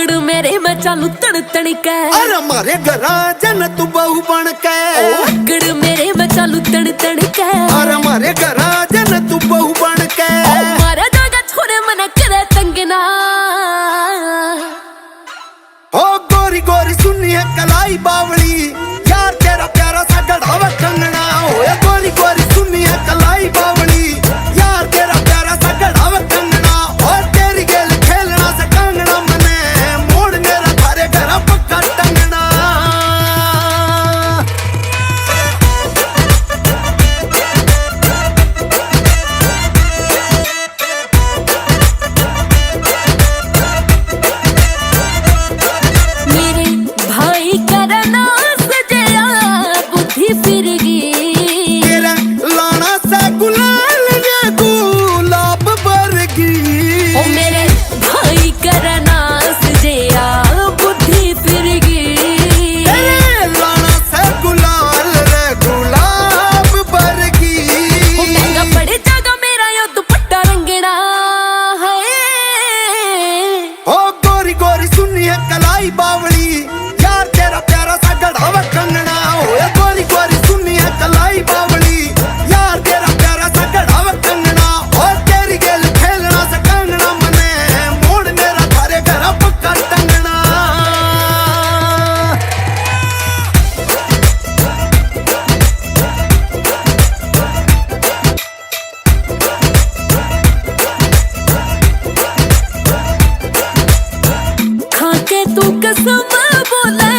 पकड़ मेरे मैं चालू तड़ तड़के, अरे मारे घरा जन तू बहू बन के। पकड़ मेरे मैं चालू तड़ तड़के, अरे मारे घरा जन तू बहू बन के। मारा जागा छोरे मना करे तंगना। ओ गोरी गोरी सुनी है कलाई बावली, यार तेरा प्यारा सा गढ़ावा कंगना। ओ गोरी गोरी सुनी है कलाई बावली, यार तेरा प्यारा सा गढ़ावा कंगना। और तेरी गेल खेलना से कंगना मने, मोड़ मेरा थारे घरा पक्का टंगना। मेरे भाई करना सजया बुद्धि फिर गई, तेरा लाना सा गुलाल ये गुलाब बरगी। ओ मेरे भाई करना सजया बुद्धि फिर गई। तेरे लाना सा गुलाल रे गुलाब बरगी। ओ महंगा पड़े जागा मेरा यो दुपट्टा रंगना है। ओ गोरी गोरी सुनी है कलाई बावली, यार तेरा प्यारा सा गढ़ावा कंगना। ओ गोरी गोरी सुनी है कलाई बावली, यार तेरा प्यारा सा गढ़ावा कंगना। और तेरी गेल खेलना से कंगना मने, मोड़ मेरा थारे घरा पक्का टंगना। खाके तू कसम बोले